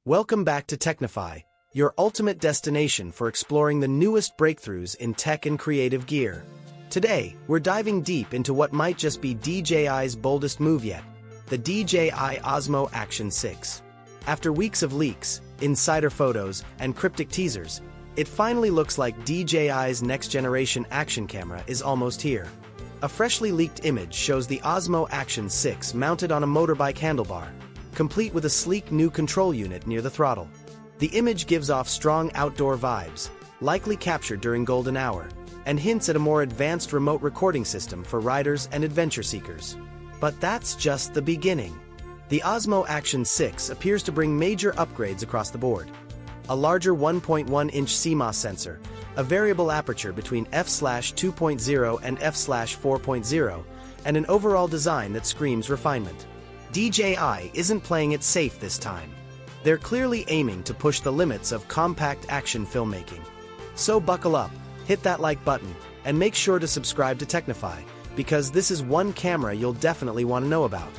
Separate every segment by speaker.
Speaker 1: Welcome back to Technify, your ultimate destination for exploring the newest breakthroughs in tech and creative gear. Today, we're diving deep into what might just be DJI's boldest move yet, the DJI Osmo Action 6. After weeks of leaks, insider photos, and cryptic teasers, it finally looks like DJI's next-generation action camera is almost here. A freshly leaked image shows the Osmo Action 6 mounted on a motorbike handlebar, complete with a sleek new control unit near the throttle. The image gives off strong outdoor vibes, likely captured during golden hour, and hints at a more advanced remote recording system for riders and adventure seekers. But that's just the beginning. The Osmo Action 6 appears to bring major upgrades across the board. A larger 1.1-inch CMOS sensor, a variable aperture between f/2.0 and f/4.0, and an overall design that screams refinement. DJI isn't playing it safe this time. They're clearly aiming to push the limits of compact action filmmaking. So buckle up, hit that like button, and make sure to subscribe to Technify, because this is one camera you'll definitely want to know about.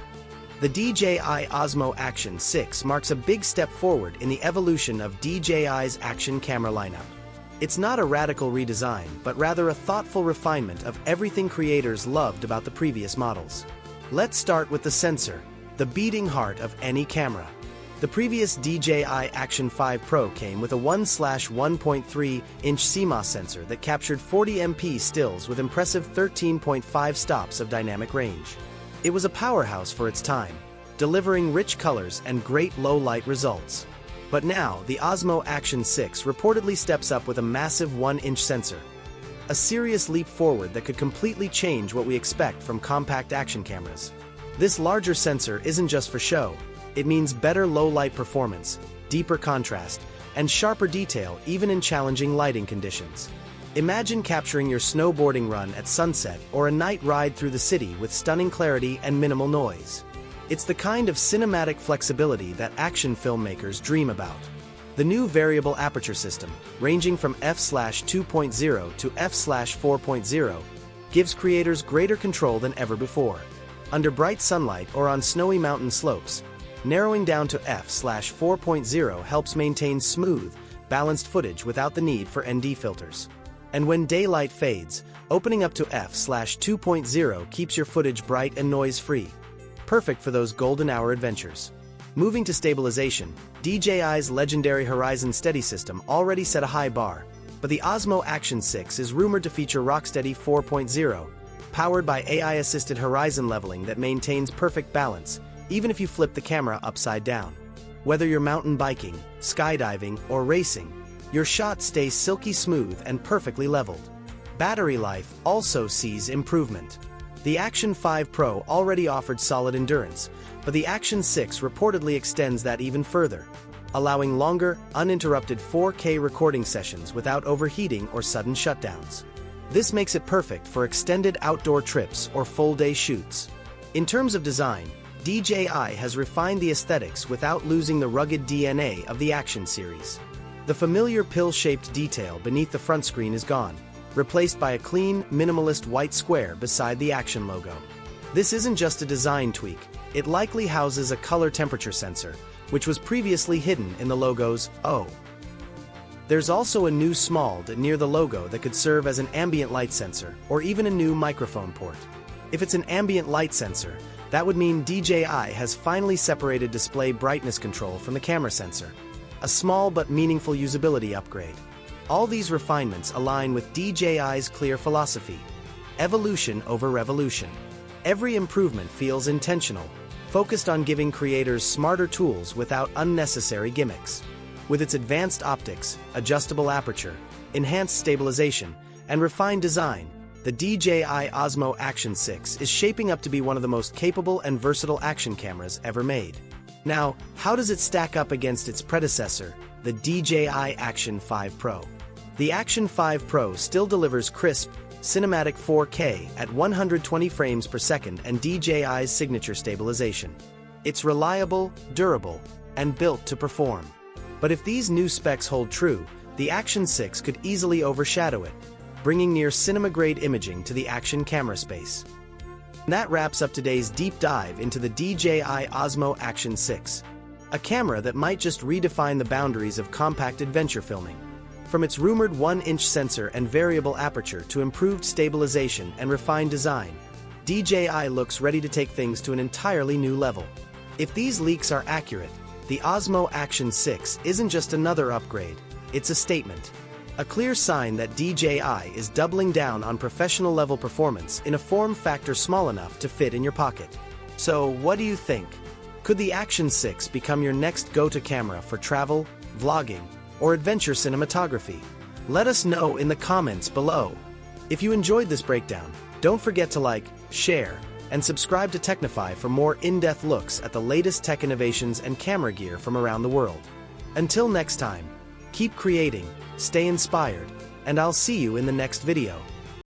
Speaker 1: The DJI Osmo Action 6 marks a big step forward in the evolution of DJI's action camera lineup. It's not a radical redesign, but rather a thoughtful refinement of everything creators loved about the previous models. Let's start with the sensor, the beating heart of any camera. The previous DJI Action 5 Pro came with a 1/1.3-inch CMOS sensor that captured 40 MP stills with impressive 13.5 stops of dynamic range. It was a powerhouse for its time, delivering rich colors and great low-light results. But now, the Osmo Action 6 reportedly steps up with a massive 1-inch sensor. A serious leap forward that could completely change what we expect from compact action cameras. This larger sensor isn't just for show. It means better low-light performance, deeper contrast, and sharper detail even in challenging lighting conditions. Imagine capturing your snowboarding run at sunset or a night ride through the city with stunning clarity and minimal noise. It's the kind of cinematic flexibility that action filmmakers dream about. The new variable aperture system, ranging from f/2.0 to f/4.0, gives creators greater control than ever before. Under bright sunlight or on snowy mountain slopes, narrowing down to f/4.0 helps maintain smooth, balanced footage without the need for ND filters. And when daylight fades, opening up to f/2.0 keeps your footage bright and noise-free. Perfect for those golden hour adventures. Moving to stabilization, DJI's legendary Horizon Steady system already set a high bar, but the Osmo Action 6 is rumored to feature Rocksteady 4.0, powered by AI-assisted horizon leveling that maintains perfect balance, even if you flip the camera upside down. Whether you're mountain biking, skydiving, or racing, your shots stay silky smooth and perfectly leveled. Battery life also sees improvement. The Action 5 Pro already offered solid endurance, but the Action 6 reportedly extends that even further, allowing longer, uninterrupted 4K recording sessions without overheating or sudden shutdowns. This makes it perfect for extended outdoor trips or full-day shoots. In terms of design, DJI has refined the aesthetics without losing the rugged DNA of the Action series. The familiar pill-shaped detail beneath the front screen is gone, replaced by a clean, minimalist white square beside the Action logo. This isn't just a design tweak, it likely houses a color temperature sensor, which was previously hidden in the logo's O. There's also a new SMALD near the logo that could serve as an ambient light sensor, or even a new microphone port. If it's an ambient light sensor, that would mean DJI has finally separated display brightness control from the camera sensor. A small but meaningful usability upgrade. All these refinements align with DJI's clear philosophy: evolution over revolution. Every improvement feels intentional, focused on giving creators smarter tools without unnecessary gimmicks. With its advanced optics, adjustable aperture, enhanced stabilization, and refined design, the DJI Osmo Action 6 is shaping up to be one of the most capable and versatile action cameras ever made. Now, how does it stack up against its predecessor, the DJI Action 5 Pro? The Action 5 Pro still delivers crisp, cinematic 4K at 120 frames per second and DJI's signature stabilization. It's reliable, durable, and built to perform. But if these new specs hold true, the Action 6 could easily overshadow it, bringing near cinema-grade imaging to the action camera space. And that wraps up today's deep dive into the DJI Osmo Action 6. A camera that might just redefine the boundaries of compact adventure filming. From its rumored 1-inch sensor and variable aperture to improved stabilization and refined design, DJI looks ready to take things to an entirely new level. If these leaks are accurate, the Osmo Action 6 isn't just another upgrade, it's a statement. A clear sign that DJI is doubling down on professional-level performance in a form factor small enough to fit in your pocket. So, what do you think? Could the Action 6 become your next go-to camera for travel, vlogging, or adventure cinematography? Let us know in the comments below. If you enjoyed this breakdown, don't forget to like, share, and subscribe to Technify for more in-depth looks at the latest tech innovations and camera gear from around the world. Until next time, keep creating, stay inspired, and I'll see you in the next video.